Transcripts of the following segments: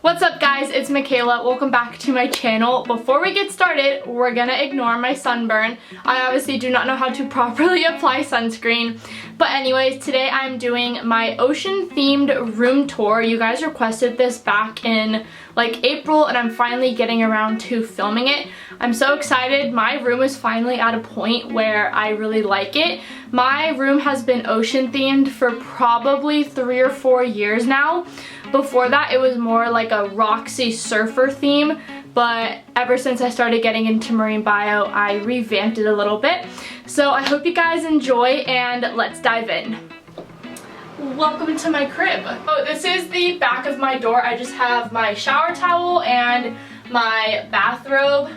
What's up guys, it's Michaela. Welcome back to my channel. Before we get started, we're gonna ignore my sunburn. I obviously do not know how to properly apply sunscreen. But anyways, today I'm doing my ocean themed room tour. You guys requested this back in like April and I'm finally getting around to filming it. I'm so excited. My room is finally at a point where I really like it. My room has been ocean themed for probably 3 or 4 years now. Before that, it was more like a Roxy surfer theme, but ever since I started getting into marine bio, I revamped it a little bit. So I hope you guys enjoy and let's dive in. Welcome to my crib. Oh, this is the back of my door. I just have my shower towel and my bathrobe.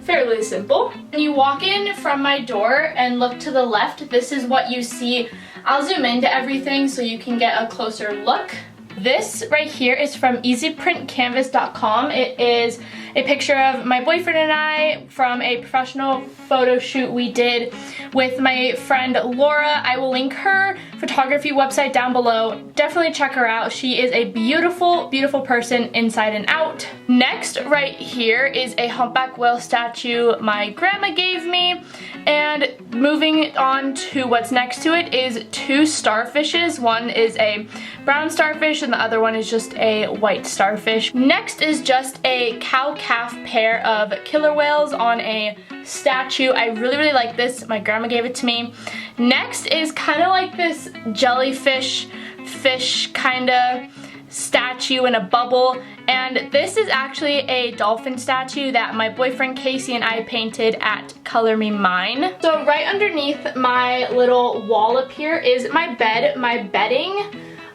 Fairly simple. When you walk in from my door and look to the left, this is what you see. I'll zoom into everything so you can get a closer look. This right here is from easyprintcanvas.com. It is a picture of my boyfriend and I from a professional photo shoot we did with my friend Laura. I will link her photography website down below. Definitely check her out. She is a beautiful, beautiful person inside and out. Next, right here is a humpback whale statue my grandma gave me. And moving on to what's next to it is 2 starfishes. One is a brown starfish and the other one is just a white starfish. Next is just a cow-calf pair of killer whales on a statue. I really, really like this. My grandma gave it to me. Next is kind of like this jellyfish fish kind of statue in a bubble, and this is actually a dolphin statue that my boyfriend Casey and I painted at Color Me Mine. So right underneath my little wall up here is my bed, my bedding.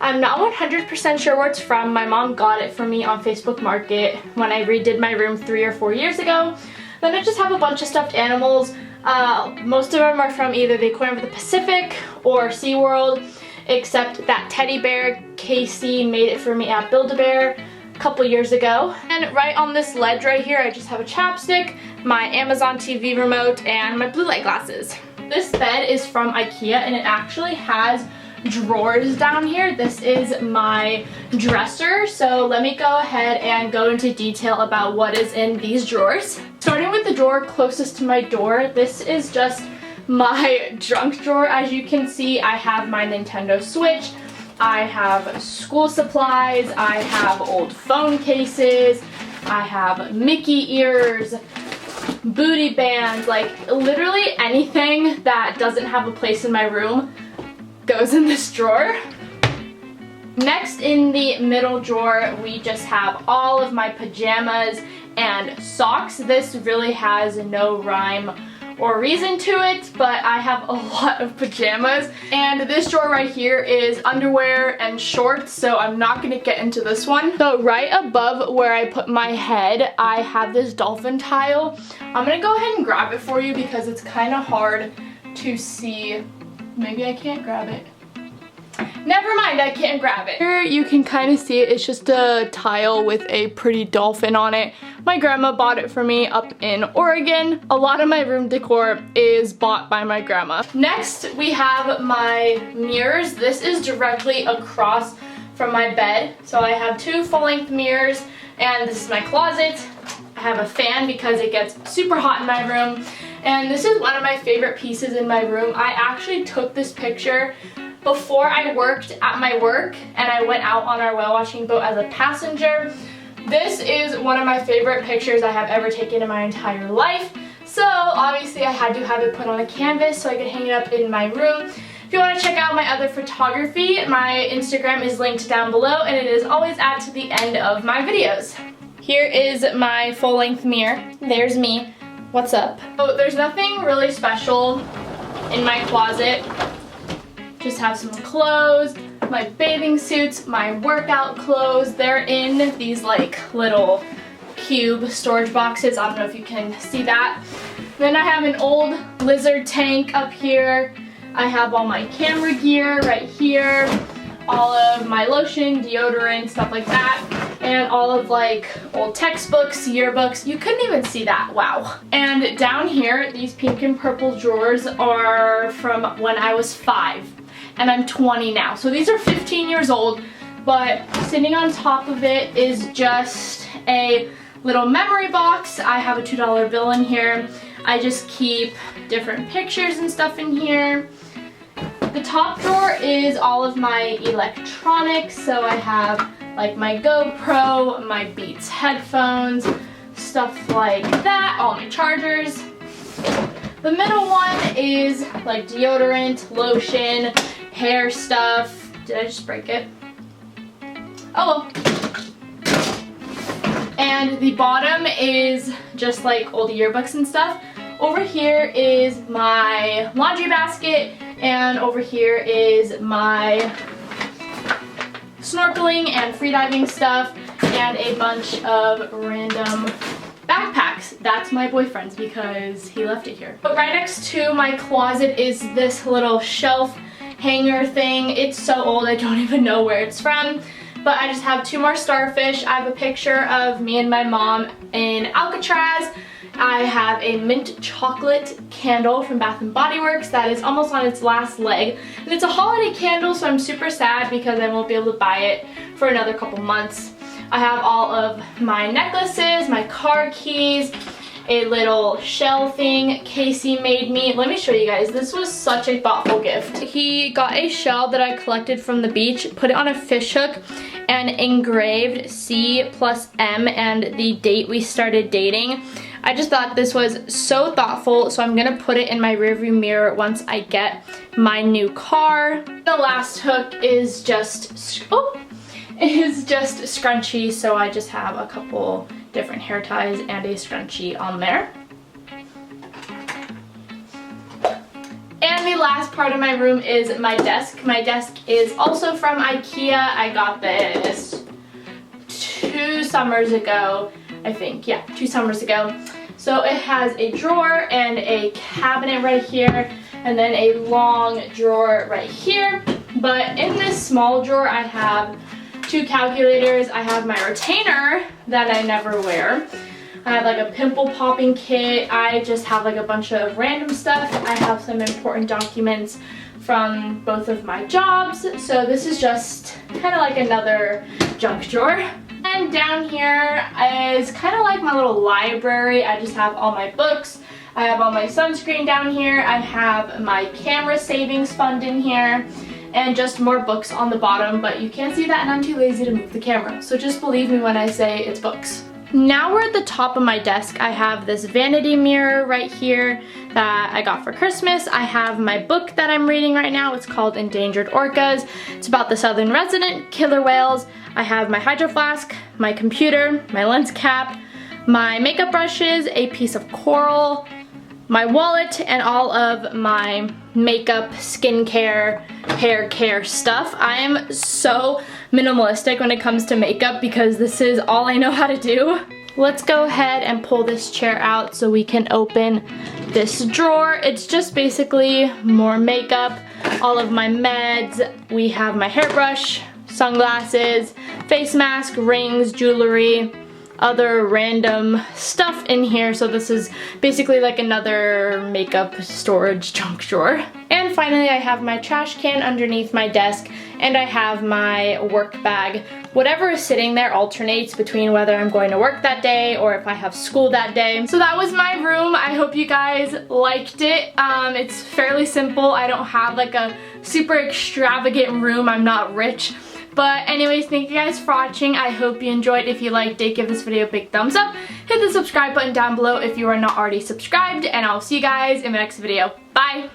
I'm not 100% sure where it's from. My mom got it for me on Facebook Market when I redid my room 3 or 4 years ago. Then I just have a bunch of stuffed animals. Most of them are from either the Aquarium of the Pacific or SeaWorld, except that teddy bear. Casey made it for me at Build-A-Bear a couple years ago. And right on this ledge right here, I just have a chapstick, my Amazon TV remote, and my blue light glasses. This bed is from IKEA and it actually has drawers down here. This is my dresser, so let me go ahead and go into detail about what is in these drawers. Starting with the drawer closest to my door, this is just my junk drawer. As you can see, I have my Nintendo Switch, I have school supplies, I have old phone cases, I have Mickey ears, booty bands, like literally anything that doesn't have a place in my room goes in this drawer. Next, in the middle drawer, we just have all of my pajamas and socks. This really has no rhyme or reason to it, but I have a lot of pajamas. And this drawer right here is underwear and shorts, so I'm not gonna get into this one. So right above where I put my head, I have this dolphin tile. I'm gonna go ahead and grab it for you because it's kind of hard to see. Maybe I can't grab it. Never mind, I can't grab it. Here you can kind of see it. It's just a tile with a pretty dolphin on it. My grandma bought it for me up in Oregon. A lot of my room decor is bought by my grandma. Next, we have my mirrors. This is directly across from my bed. So I have 2 full-length mirrors, and this is my closet. I have a fan because it gets super hot in my room. And this is one of my favorite pieces in my room. I actually took this picture before I worked at my work and I went out on our whale watching boat as a passenger. This is one of my favorite pictures I have ever taken in my entire life. So obviously I had to have it put on a canvas so I could hang it up in my room. If you want to check out my other photography, my Instagram is linked down below and it is always added to the end of my videos. Here is my full-length mirror. There's me. What's up? So there's nothing really special in my closet. Just have some clothes, my bathing suits, my workout clothes. They're in these like little cube storage boxes. I don't know if you can see that. Then I have an old lizard tank up here. I have all my camera gear right here. All of my lotion, deodorant, stuff like that. And all of like old textbooks, yearbooks. You couldn't even see that, wow. And down here, these pink and purple drawers are from when I was 5. And I'm 20 now. So these are 15 years old. but sitting on top of it is just a little memory box. I have a $2 bill in here. I just keep different pictures and stuff in here. The top drawer is all of my electronics, so I have like my GoPro, my Beats headphones, stuff like that, all my chargers. The middle one is like deodorant, lotion, hair stuff. Did I just break it? Oh well. And the bottom is just like old yearbooks and stuff. Over here is my laundry basket, and over here is my snorkeling and freediving stuff, and a bunch of random backpacks. That's my boyfriend's because he left it here. But right next to my closet is this little shelf hanger thing. It's so old I don't even know where it's from. But I just have 2 more starfish. I have a picture of me and my mom in Alcatraz. I have a mint chocolate candle from Bath & Body Works that is almost on its last leg. And it's a holiday candle, so I'm super sad because I won't be able to buy it for another couple months. I have all of my necklaces, my car keys, a little shell thing Casey made me. Let me show you guys. This was such a thoughtful gift. He got a shell that I collected from the beach, put it on a fish hook, and engraved C+M and the date we started dating. I just thought this was so thoughtful, so I'm gonna put it in my rearview mirror once I get my new car. The last hook is just, scrunchy, so I just have a couple different hair ties and a scrunchie on there. And the last part of my room is my desk. My desk is also from IKEA. I got this 2 summers ago, I think. Yeah, 2 summers ago. So it has a drawer and a cabinet right here, and then a long drawer right here. But in this small drawer, I have 2 calculators. I have my retainer that I never wear. I have like a pimple popping kit. I just have like a bunch of random stuff. I have some important documents from both of my jobs. So this is just kind of like another junk drawer. And down here is kind of like my little library. I just have all my books. I have all my sunscreen down here. I have my camera savings fund in here, and just more books on the bottom, but you can't see that and I'm too lazy to move the camera. So just believe me when I say it's books. Now we're at the top of my desk. I have this vanity mirror right here that I got for Christmas. I have my book that I'm reading right now. It's called Endangered Orcas. It's about the southern resident killer whales. I have my hydro flask, my computer, my lens cap, my makeup brushes, a piece of coral, my wallet, and all of my makeup, skincare, hair care stuff. I am so minimalistic when it comes to makeup because this is all I know how to do. Let's go ahead and pull this chair out so we can open this drawer. It's just basically more makeup, all of my meds. We have my hairbrush, sunglasses, face mask, rings, jewelry, other random stuff in here. So this is basically like another makeup storage junk drawer. And finally I have my trash can underneath my desk, and I have my work bag. Whatever is sitting there alternates between whether I'm going to work that day or if I have school that day. So that was my room. I hope you guys liked it. It's fairly simple. I don't have like a super extravagant room. I'm not rich. But anyways, thank you guys for watching. I hope you enjoyed. If you liked it, give this video a big thumbs up. Hit the subscribe button down below if you are not already subscribed, and I'll see you guys in the next video. Bye!